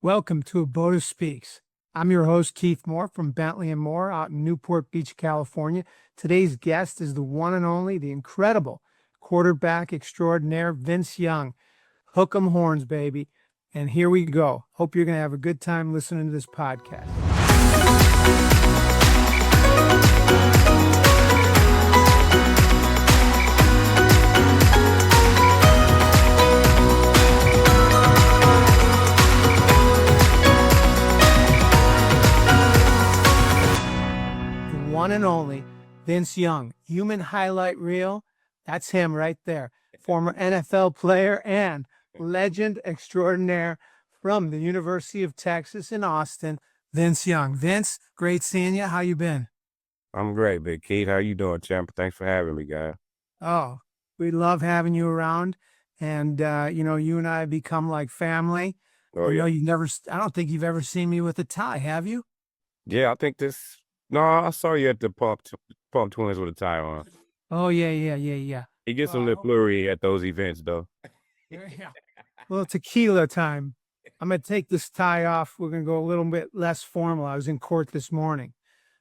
Welcome to ABOTA Speaks. I'm your host, Keith Moore from Bentley and Moore out in Newport Beach, California. Today's guest is the one and only, the incredible quarterback extraordinaire, Vince Young. Hook 'em horns, baby. And here we go. Hope you're going to have a good time listening to this podcast. One and only Vince Young, human highlight reel. That's him right there. Former NFL player and legend extraordinaire from the University of Texas in Austin, Vince Young. Vince, great seeing you. How you been? I'm great, Big Keith. How you doing, champ? Thanks for having me, guy. Oh, we love having you around. And, you and I have become like family. Oh, I know yeah. I don't think you've ever seen me with a tie, have you? Yeah, I think no, I saw you at the Pump Twins with a tie on. Oh, yeah. He gets Well, a I little hope. flurry at those events, though. Yeah. Well, tequila time. I'm going to take this tie off. We're going to go a little bit less formal. I was in court this morning.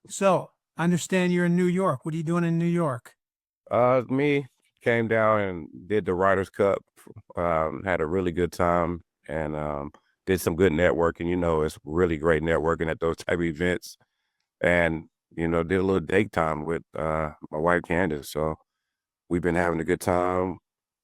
So, I understand you're in New York. What are you doing in New York? Me came down and did the Riders Cup. Had a really good time and did some good networking. It's really great networking at those type of events. And did a little date time with my wife Candace. So we've been having a good time.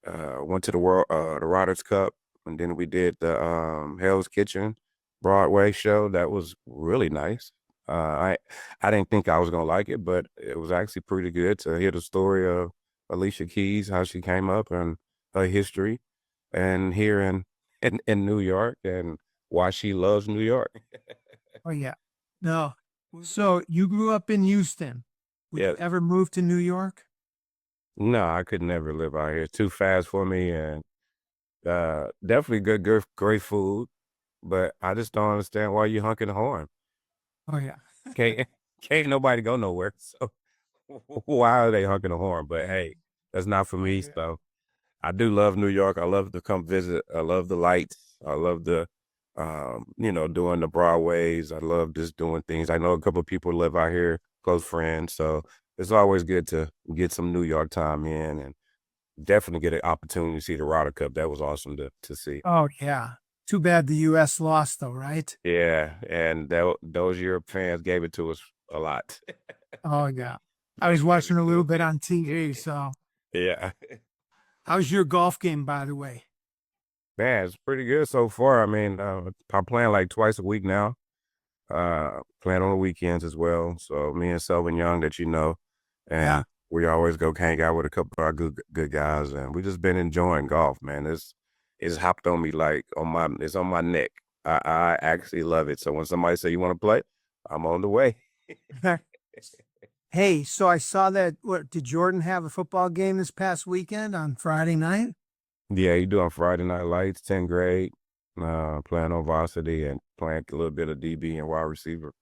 Went to the Riders Cup, and then we did the Hell's Kitchen Broadway show. That was really nice. I didn't think I was gonna like it, but it was actually pretty good to hear the story of Alicia Keys, how she came up and her history, and here in New York, and why she loves New York. Oh, yeah. No. So, you grew up in Houston. Would Yeah, you ever move to New York? no, I could never live out here. It's too fast for me, and definitely good, great food. But I just don't understand why you honking the horn. Oh, yeah. Can't can't nobody go nowhere. So why are they honking the horn? But hey, that's not for Oh, me. yeah. So I do love New York. I love to come visit. I love the lights. I love the doing the Broadways. I love just doing things. I know a couple of people live out here, close friends. So it's always good to get some New York time in and definitely get an opportunity to see the Ryder Cup. That was awesome to see. Oh, yeah. Too bad the U.S. lost, though, right? Yeah, and those Europe fans gave it to us a lot. Oh, yeah. I was watching a little bit on TV. So, Yeah. how's your golf game, by the way? Man, it's pretty good so far. I mean, I'm playing like twice a week now. Playing on the weekends as well. So me and Selvin Young that Yeah. and we always go hang out with a couple of our good guys, and we just been enjoying golf, man. It's hopped on me like it's on my neck. I actually love it. So when somebody say you want to play, I'm on the way. Hey, so I saw that. What did Jordan have a football game this past weekend on Friday night? Yeah, you doing Friday Night Lights, 10th grade, playing on varsity and playing a little bit of DB and wide receiver.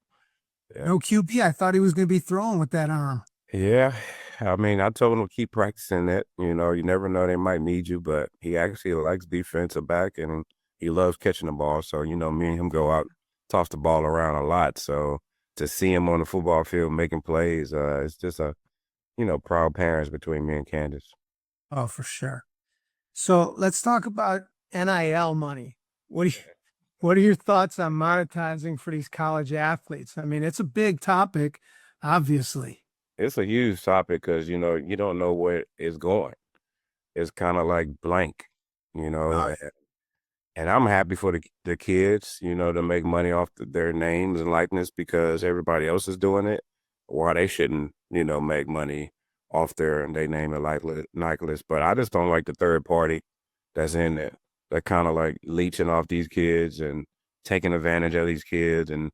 Yeah. No QB. I thought he was going to be throwing with that arm. Yeah. I mean, I told him to keep practicing it. You never know, they might need you, but he actually likes defensive back and he loves catching the ball. So, me and him go out, toss the ball around a lot. So to see him on the football field making plays, it's just proud parents between me and Candace. Oh, for sure. So let's talk about NIL money. What are your thoughts on monetizing for these college athletes? I mean, it's a big topic, obviously. It's a huge topic because, you don't know where it's going. It's kind of like blank, you know, Oh, and, and I'm happy for the kids, to make money off their names and likeness because everybody else is doing it. Why they shouldn't, make money off their name and likeness. But I just don't like the third party that's in it. That kind of like leeching off these kids and taking advantage of these kids and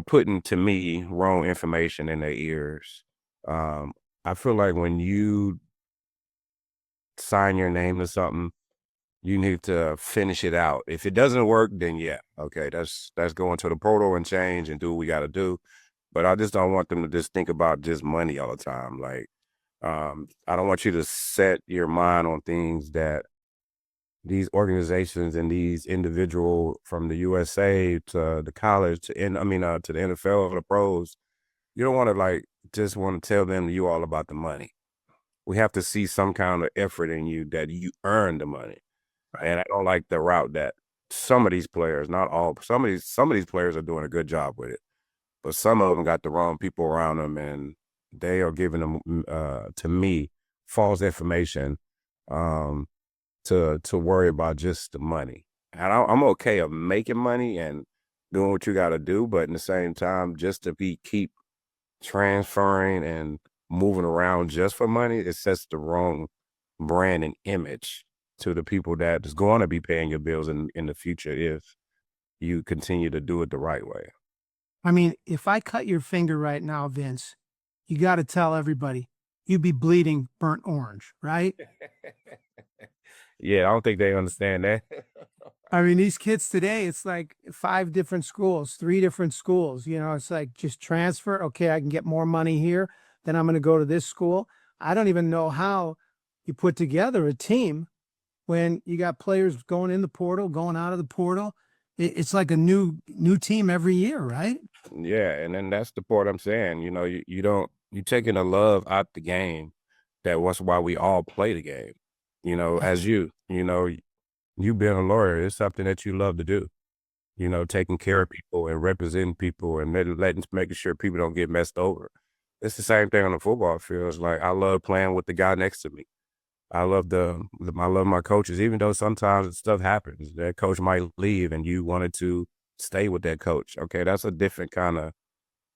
putting to me wrong information in their ears. Um, I feel like when you sign your name to something, you need to finish it out. If it doesn't work, then yeah, okay, that's going to the portal and change and do what we got to do. But I just don't want them to just think about just money all the time. Like, I don't want you to set your mind on things that these organizations and these individual from the USA to the college to the NFL or the pros, you don't want to like just want to tell them you all about the money. We have to see some kind of effort in you that you earn the money. Right. And I don't like the route that some of these players, not all, some of these players are doing a good job with it, but some of them got the wrong people around them, and they are giving them, to me, false information, um, to worry about just the money. And I'm okay of making money and doing what you got to do, but in the same time, just to keep transferring and moving around just for money, it sets the wrong brand and image to the people that is going to be paying your bills in the future if you continue to do it the right way. I mean, if I cut your finger right now, Vince, you got to tell everybody you'd be bleeding burnt orange, right? Yeah, I don't think they understand that. I mean, these kids today, it's like 5 different schools, 3 different schools. It's like just transfer. Okay, I can get more money here. Then I'm going to go to this school. I don't even know how you put together a team when you got players going in the portal, going out of the portal. It's like a new team every year, right? Yeah, and then that's the part I'm saying. You don't you taking the love out the game. That was why we all play the game. As you being a lawyer is something that you love to do. Taking care of people and representing people and making sure people don't get messed over. It's the same thing on the football field. It's like I love playing with the guy next to me. I love my coaches, even though sometimes stuff happens. That coach might leave and you wanted to stay with that coach. Okay, that's a different kind of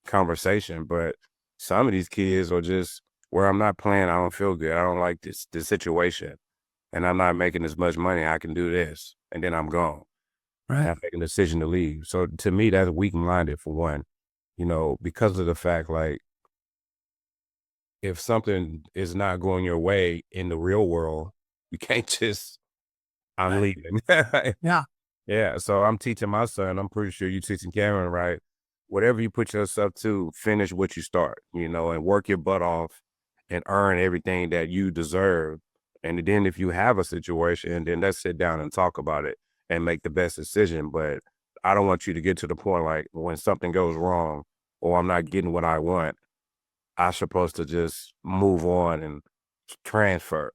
conversation. But some of these kids are just where I'm not playing, I don't feel good. I don't like this situation. And I'm not making as much money. I can do this. And then I'm gone. And Right. I make a decision to leave. So to me, that's weak minded for one, because of the fact like if something is not going your way in the real world, you can't just I'm leaving. Yeah. Yeah, so I'm teaching my son, I'm pretty sure you teaching Cameron, right? Whatever you put yourself to, finish what you start, and work your butt off and earn everything that you deserve. And then if you have a situation, then let's sit down and talk about it and make the best decision. But I don't want you to get to the point like when something goes wrong or I'm not getting what I want, I'm supposed to just move on and transfer.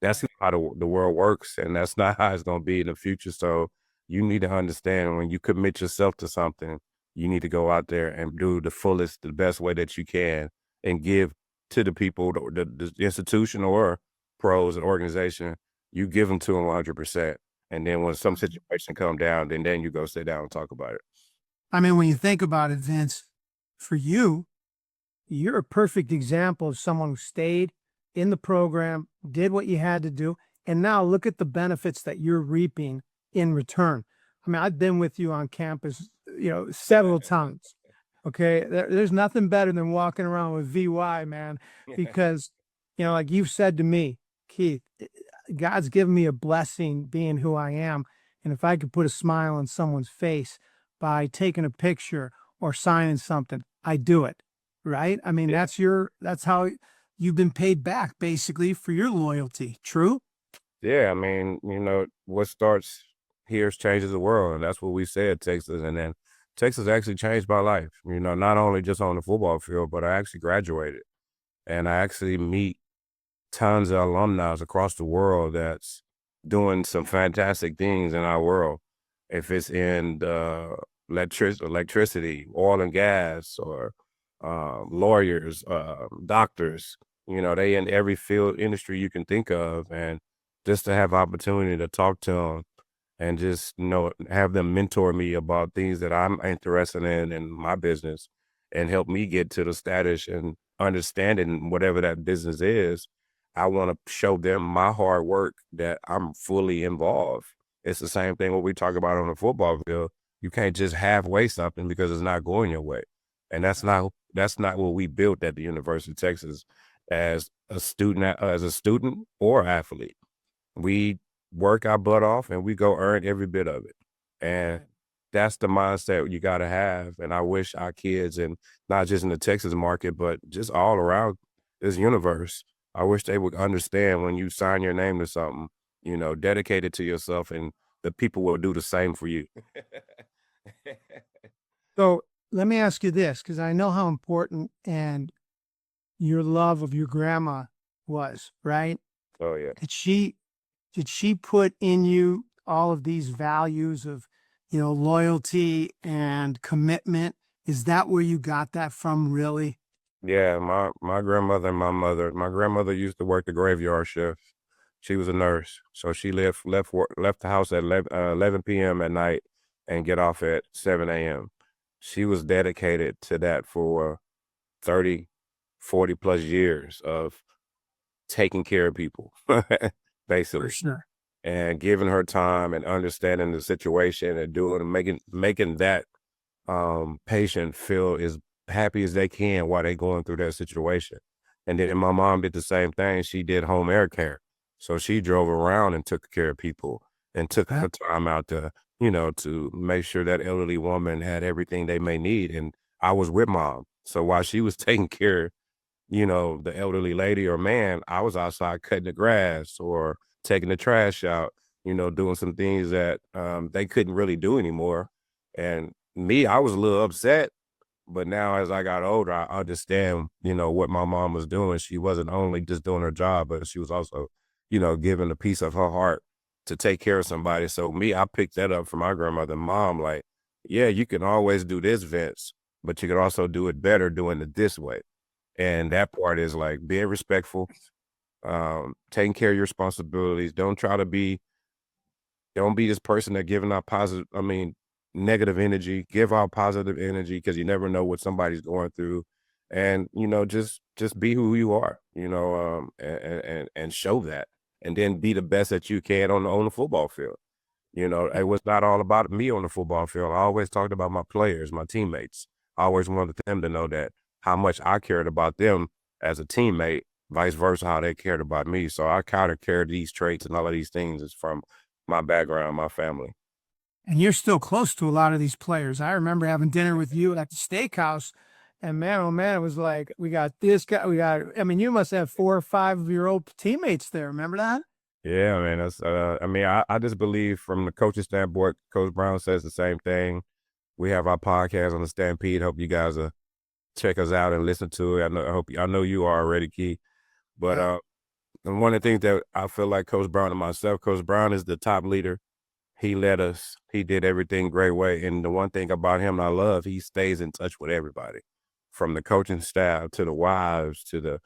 That's not how the world works, and that's not how it's gonna be in the future. So you need to understand when you commit yourself to something, you need to go out there and do the fullest, the best way that you can, and give to the people, the institution or pros and organization. You give them to them 100%, and then when some situation come down, then you go sit down and talk about it. I mean, when you think about it, Vince, for you, you're a perfect example of someone who stayed in the program, did what you had to do, and now look at the benefits that you're reaping in return. I mean, I've been with you on campus, several times. Okay. There's nothing better than walking around with VY, man, because, like you've said to me, Keith, God's given me a blessing being who I am. And if I could put a smile on someone's face by taking a picture or signing something, I do it. Right. I mean, that's how you've been paid back basically for your loyalty. True. Yeah, I mean, what starts here changes the world, and that's what we said, Texas. And then Texas actually changed my life. Not only just on the football field, but I actually graduated, and I actually meet tons of alumni across the world that's doing some fantastic things in our world. If it's in electricity, oil and gas, or lawyers, doctors, they in every field industry you can think of, and just to have opportunity to talk to them and just have them mentor me about things that I'm interested in my business and help me get to the status and understanding whatever that business is. I want to show them my hard work that I'm fully involved. It's the same thing what we talk about on the football field. You can't just halfway something because it's not going your way. And that's not what we built at the University of Texas as a student or athlete. We work our butt off and we go earn every bit of it. And that's the mindset you got to have. And I wish our kids, and not just in the Texas market, but just all around this universe, I wish they would understand when you sign your name to something, dedicate it to yourself, and the people will do the same for you. So let me ask you this, because I know how important and your love of your grandma was, right? Oh yeah. Did she did she put in you all of these values of, loyalty and commitment? Is that where you got that from, really? Yeah, my grandmother and my mother. My grandmother used to work the graveyard shift. She was a nurse, so she left the house at 11 p.m. at night and get off at 7 a.m. She was dedicated to that for 30, 40 plus years of taking care of people, For basically, sure. and giving her time and understanding the situation and making that patient feel as happy as they can while they going through that situation. And then my mom did the same thing. She did home air care. So she drove around and took care of people and took Yeah. her time out to make sure that elderly woman had everything they may need. And I was with mom. So while she was taking care, the elderly lady or man, I was outside cutting the grass or taking the trash out, doing some things that they couldn't really do anymore. And me, I was a little upset, but now as I got older, I understand, what my mom was doing. She wasn't only just doing her job, but she was also, giving a piece of her heart to take care of somebody. So me, I picked that up from my grandmother and mom, like, yeah, you can always do this, Vince, but you can also do it better doing it this way. And that part is like being respectful, taking care of your responsibilities. Don't be this person that giving out negative energy. Give out positive energy because you never know what somebody's going through. And, just be who you are, and show that. And then be the best that you can on the football field. It was not all about me on the football field. I always talked about my players, my teammates. I always wanted them to know that how much I cared about them as a teammate, vice versa, how they cared about me. So I kind of carried these traits and all of these things is from my background, my family. And you're still close to a lot of these players. I remember having dinner with you at the steakhouse, and man, oh man, it was like we got this guy, I mean, you must have 4 or 5 year old teammates there. Remember that? Yeah, man. I just believe from the coaching standpoint, Coach Brown says the same thing. We have our podcast on the Stampede. Hope you guys check us out and listen to it. I know you are already, Key. But Yeah. and one of the things that I feel like Coach Brown and myself, Coach Brown is the top leader. He led us. He did everything great way. And the one thing about him I love, he stays in touch with everybody, from the coaching staff to the wives to the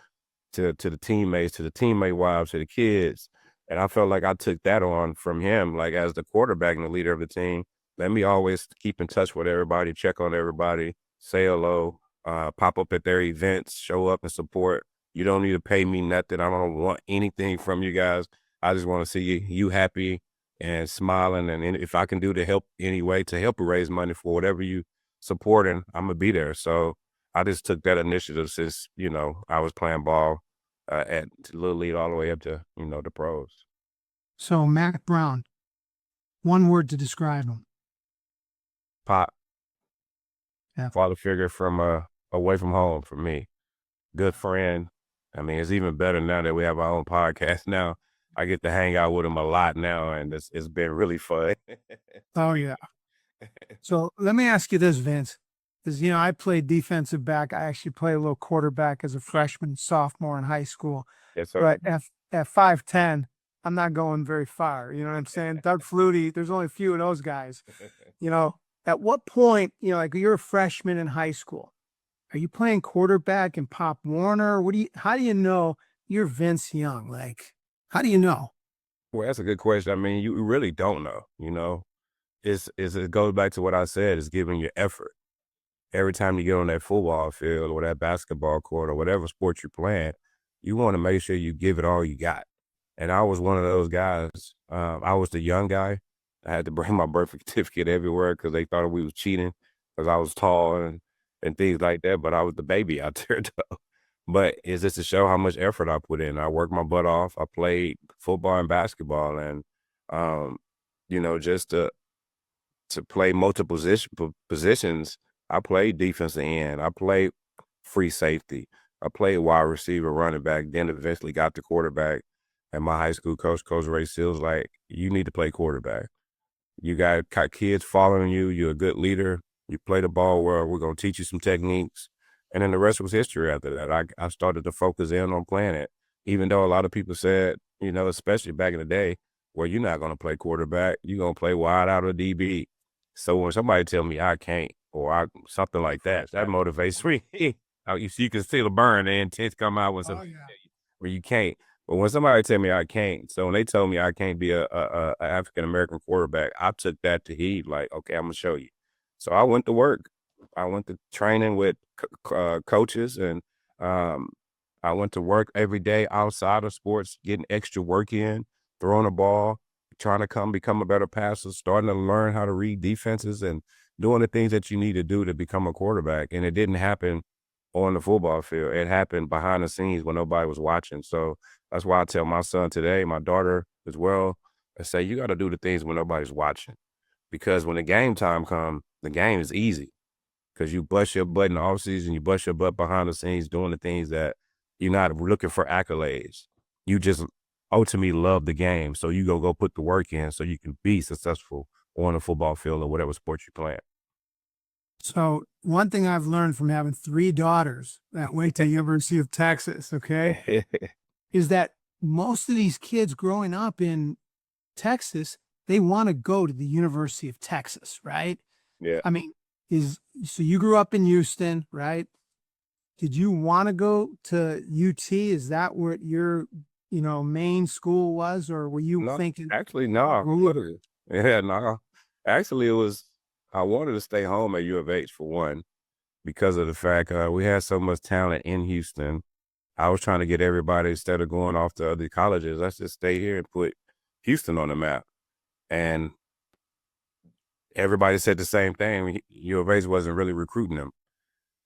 teammates, to the teammate wives, to the kids. And I felt like I took that on from him, like as the quarterback and the leader of the team. Let me always keep in touch with everybody, check on everybody, say hello, pop up at their events, show up and support. You don't need to pay me nothing. I don't want anything from you guys. I just want to see you happy and smiling. And if I can do to help any way to help raise money for whatever you supporting, I'm gonna be there. So I just took that initiative since, I was playing ball at Little League all the way up to, the pros. So Mac Brown, one word to describe him. Pop, Yeah. father figure from away from home for me. Good friend. I mean, it's even better now that we have our own podcast now. I get to hang out with him a lot now, and it's been really fun. Oh yeah. So let me ask you this, Vince, because I played defensive back. I actually played a little quarterback as a freshman, sophomore in high school. Yes, sir. But at 5'10", I'm not going very far. You know what I'm saying? Doug Flutie, there's only a few of those guys. At what point, like you're a freshman in high school, are you playing quarterback in Pop Warner? How do you know you're Vince Young? Like, how do you know? Well, that's a good question. I mean, you really don't know. It goes back to what I said. It's giving your effort every time you get on that football field or that basketball court or whatever sport you're playing. You want to make sure you give it all you got. And I was one of those guys. I was the young guy. I had to bring my birth certificate everywhere because they thought we was cheating because I was tall and things like that. But I was the baby out there, though. But it's just to show how much effort I put in. I worked my butt off. I played football and basketball, and just to play multiple positions. I played defensive end. I played free safety. I played wide receiver, running back. Then eventually got the quarterback. And my high school coach, Coach Ray Seals, like, you need to play quarterback. You got kids following you. You're a good leader. You play the ball well. We're going to teach you some techniques. And then the rest was history after that. I started to focus in on playing it, even though a lot of people said, you know, especially back in the day, well, you're not going to play quarterback. You're going to play wide out of DB. So when somebody tell me I can't or something like that, that motivates me. You can see the burn, the intent come out when Oh somebody yeah. tell you where you can't. But when somebody tell me I can't, so when they told me I can't be a African American quarterback, I took that to heed. Like, okay, I'm gonna show you. So I went to work. I went to training with coaches, and um, I went to work every day outside of sports, getting extra work in, throwing the ball, trying to become a better passer, starting to learn how to read defenses, and doing the things that you need to do to become a quarterback. And it didn't happen on the football field. It happened behind the scenes when nobody was watching. So that's why I tell my son today, my daughter as well, I say, you got to do the things when nobody's watching. Because when the game time comes, the game is easy. Because you bust your butt in the offseason, you bust your butt behind the scenes doing the things that you're not looking for accolades. You just ultimately love the game. So you go put the work in so you can be successful on the football field or whatever sport you're playing. So one thing I've learned from having three daughters that went to University of Texas, okay, is that most of these kids growing up in Texas, they want to go to the University of Texas, right? Yeah. I mean, so you grew up in Houston, right? Did you want to go to UT? Is that where your, main school was, or were you No, thinking, actually, no. Yeah, no. Actually, it was, I wanted to stay home at U of H for one, because of the fact we had so much talent in Houston. I was trying to get everybody, instead of going off to other colleges, let's just stay here and put Houston on the map. And everybody said the same thing. U of H wasn't really recruiting them.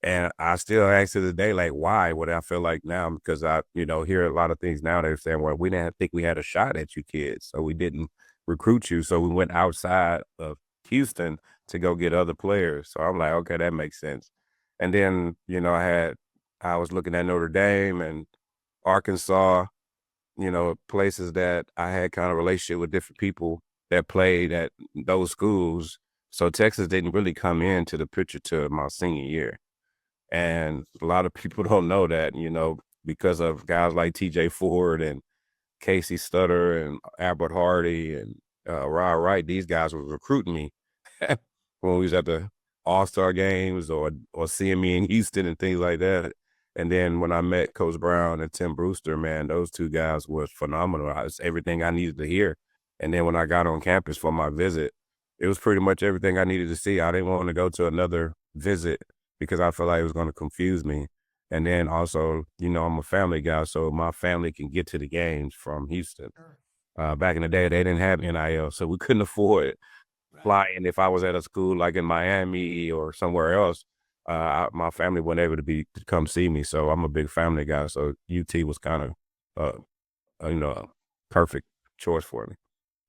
And I still ask to the day, like, why? What I feel like now, because I, hear a lot of things now. They're saying, well, we didn't think we had a shot at you kids, so we didn't recruit you. So we went outside of Houston to go get other players. So I'm like, okay, that makes sense. And then, I was looking at Notre Dame and Arkansas, places that I had kind of relationship with different people that played at those schools. So Texas didn't really come into the picture till my senior year. And a lot of people don't know that, because of guys like TJ Ford and Casey Stutter and Albert Hardy and Rod Wright, these guys were recruiting me when we was at the All-Star games or seeing me in Houston and things like that. And then when I met Coach Brown and Tim Brewster, man, those two guys was phenomenal. It's everything I needed to hear. And then when I got on campus for my visit, it was pretty much everything I needed to see. I didn't want to go to another visit because I felt like it was going to confuse me. And then also, I'm a family guy, so my family can get to the games from Houston. Back in the day, they didn't have NIL, so we couldn't afford flying. If I was at a school like in Miami or somewhere else, my family wasn't able to come see me. So I'm a big family guy. So UT was kind of, a perfect choice for me.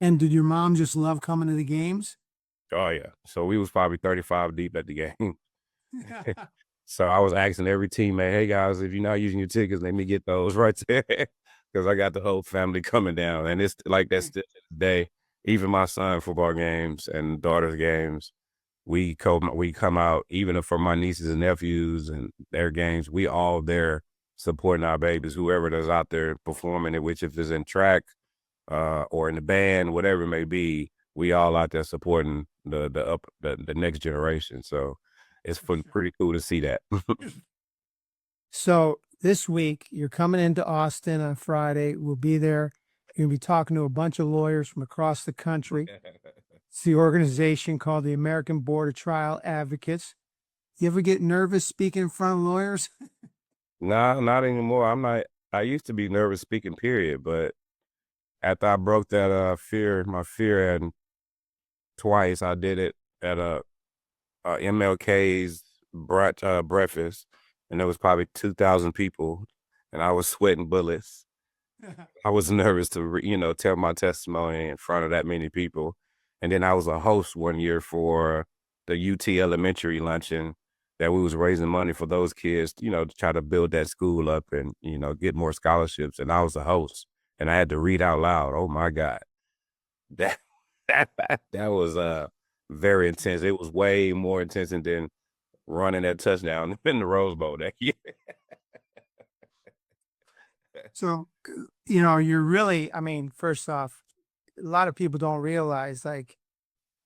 And did your mom just love coming to the games? Oh yeah. So we was probably 35 deep at the game. So I was asking every teammate, hey guys, if you're not using your tickets, let me get those right there. Because I got the whole family coming down. And it's like that still today. Even my son football games and daughter's games, we come out, even for my nieces and nephews and their games, we all there supporting our babies, whoever that's out there performing it, which if it's in track or in the band, whatever it may be, we all out there supporting the next generation. So it's pretty cool to see that. So this week, you're coming into Austin on Friday. We'll be there. You're going to be talking to a bunch of lawyers from across the country. It's the organization called the American Board of Trial Advocates. You ever get nervous speaking in front of lawyers? Nah, not anymore. I used to be nervous speaking, period. But after I broke that my fear, and twice I did it at MLK's breakfast, and there was probably 2,000 people, and I was sweating bullets. I was nervous to, tell my testimony in front of that many people. And then I was a host one year for the UT elementary luncheon that we was raising money for those kids, to try to build that school up and, get more scholarships. And I was a host. and I had to read out loud. Oh my God. That that was very intense. It was way more intense than running that touchdown in the Rose Bowl that year. So, you're really, I mean, first off, a lot of people don't realize like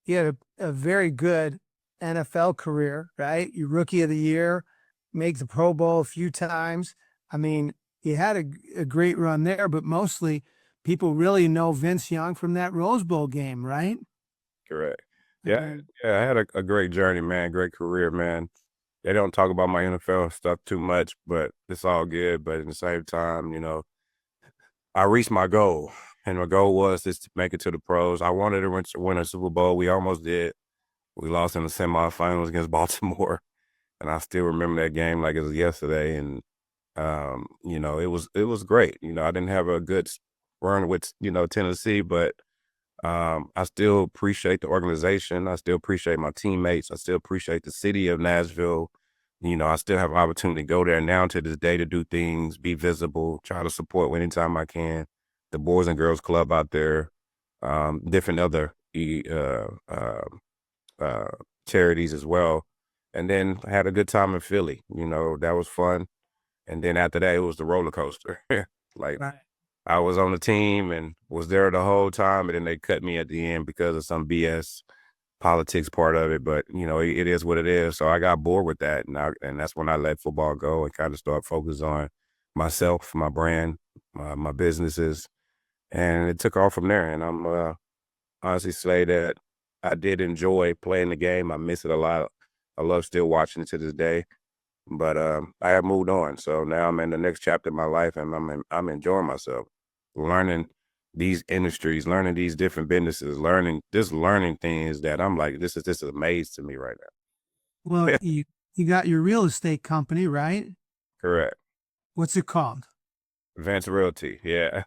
you had a very good NFL career, right? You rookie of the year, make the Pro Bowl a few times. I mean, you had a great run there, but mostly people really know Vince Young from that Rose Bowl game, right? Correct. I Yeah, mean, yeah, I had a great journey, man. Great career, man. They don't talk about my NFL stuff too much, but it's all good. But at the same time, I reached my goal, and my goal was just to make it to the pros. I wanted to win a Super Bowl. We almost did. We lost in the semifinals against Baltimore, and I still remember that game like it was yesterday. And it was great. I didn't have a good run with Tennessee, but I still appreciate the organization. I still appreciate my teammates. I still appreciate the city of Nashville. I still have an opportunity to go there now to this day to do things, be visible, try to support anytime I can. The Boys and Girls Club out there, different other uh, charities as well. And then I had a good time in Philly. That was fun. And then after that, it was the roller coaster. Like right. I was on the team and was there the whole time, and then they cut me at the end because of some BS politics part of it. But it is what it is. So I got bored with that, and that's when I let football go and kind of start focus on myself, my brand, my businesses, and it took off from there. And I'm honestly say that I did enjoy playing the game. I miss it a lot. I love still watching it to this day. But I have moved on, so now I'm in the next chapter of my life, and I'm enjoying myself, learning these industries, learning these different businesses, learning things that I'm like, this is amazing to me right Well, now. you got your real estate company, right? Correct. What's it called? Advanced Realty, yeah.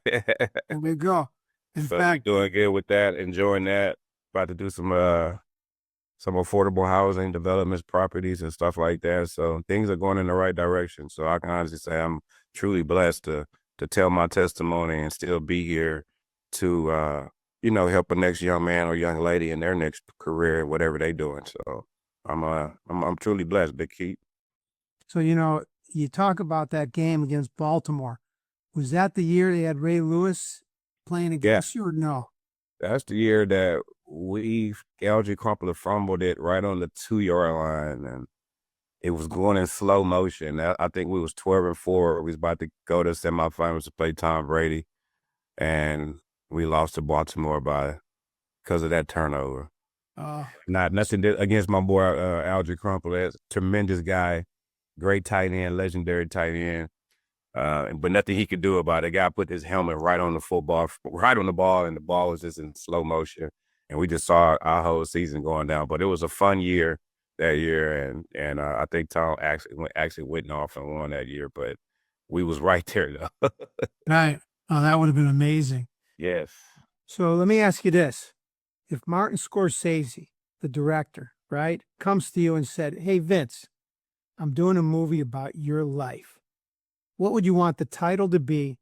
There we go. In So we fact, doing good with that, enjoying that. About to do some affordable housing developments, properties, and stuff like that. So things are going in the right direction. So I can honestly say I'm truly blessed to tell my testimony and still be here to help a next young man or young lady in their next career, whatever they doing. So I'm truly blessed, Big Keith. so you talk about that game against Baltimore. Was that the year they had Ray Lewis playing Yeah, against you or no? that's the year that we Algie Crumpler fumbled it right on the 2-yard line, and it was going in slow motion. I think we was 12-4. We was about to go to semifinals to play Tom Brady, and we lost to Baltimore because of that turnover. Uh, Not s- nothing against my boy Algie Crumple. That's a tremendous guy, great tight end, legendary tight end. But nothing he could do about it. The guy put his helmet right on the football, right on the ball, and the ball was just in slow motion. And we just saw our whole season going down. But it was a fun year that year, and I think Tom actually went off and won that year. But we was right there though. right. Oh, that would have been amazing. Yes. So let me ask you this. If Martin Scorsese, the director, right, comes to you and said, "Hey, Vince, I'm doing a movie about your life. What would you want the title to be,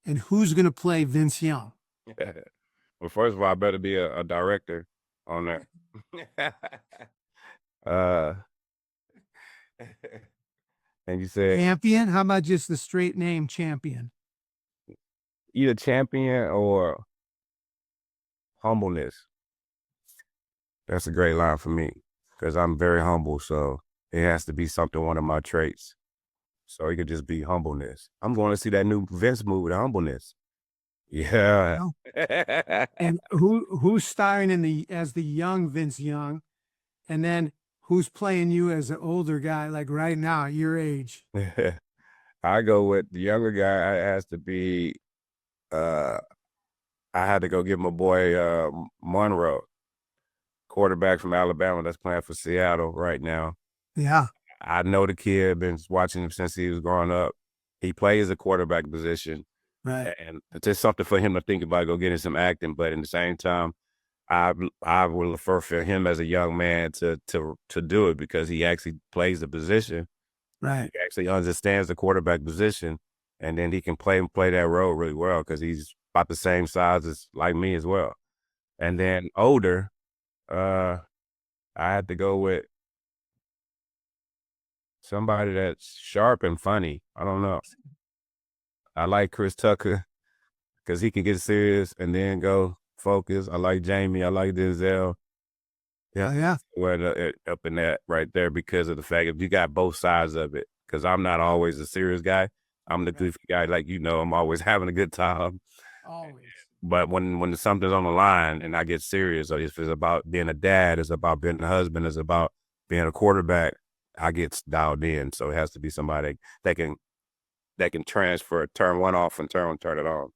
and who's going to play Vince Young?" Well, first of all, I better be a director on there. uh, and you said Champion? How about just the straight name Champion? either champion or humbleness. That's a great line for me because I'm very humble. So it has to be something, one of my traits. So it could just be humbleness. I'm going to see that new Vince movie, The Humbleness. Yeah. No. And who's starring in the as the young Vince Young, and then who's playing you as an older guy, like right now, your age? I go with the younger guy. I has to be. Uh, I had to go get my boy Monroe, quarterback from Alabama, that's playing for Seattle right now. Yeah, I know the kid. Been watching him since he was growing up. He plays a quarterback position, right, and it's just something for him to think about. Go getting some acting, but at the same time, I would prefer for him as a young man to do it because he actually plays the position. He right. actually understands the quarterback position, and then he can play that role really well because he's about the same size as like me as well. And then older, I had to go with somebody that's sharp and funny. I don't know. I like Chris Tucker because he can get serious and then go focus. I like Jamie. I like Denzel. Yeah, Yeah. well, up in that right there because of the fact if you got both sides of it. Because I'm not always a serious guy. I'm the goofy guy, like I'm always having a good time. Always. But when something's on the line and I get serious, or if it's about being a dad, it's about being a husband, it's about being a quarterback, I get dialed in. So it has to be somebody that can transfer, turn one off and turn it on.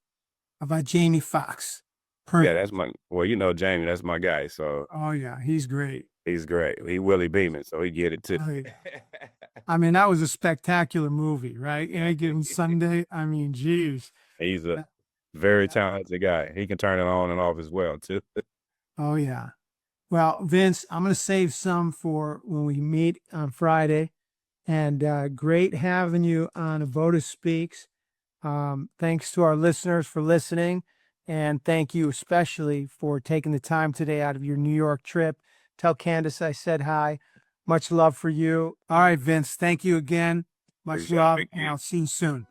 How about Jamie Foxx? Yeah, Perfect. that's Jamie, that's my guy. So Oh yeah, he's great. he's great. He Willie Beeman, so he get it too. Oh, yeah. I mean, that was a spectacular movie, right? Any given Sunday. I mean, geez. He's a That- very talented guy. He can turn it on and off as well too. Oh yeah. Well, Vince, I'm going to save some for when we meet on Friday. And great having you on ABOTA Speaks. Thanks to our listeners for listening. And thank you especially for taking the time today out of your New York trip. Tell Candace I said hi. Much love for you. All right, Vince. Thank you again. Much Appreciate it, love. Big And Keith. I'll see you soon.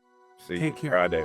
See you Take care. Friday.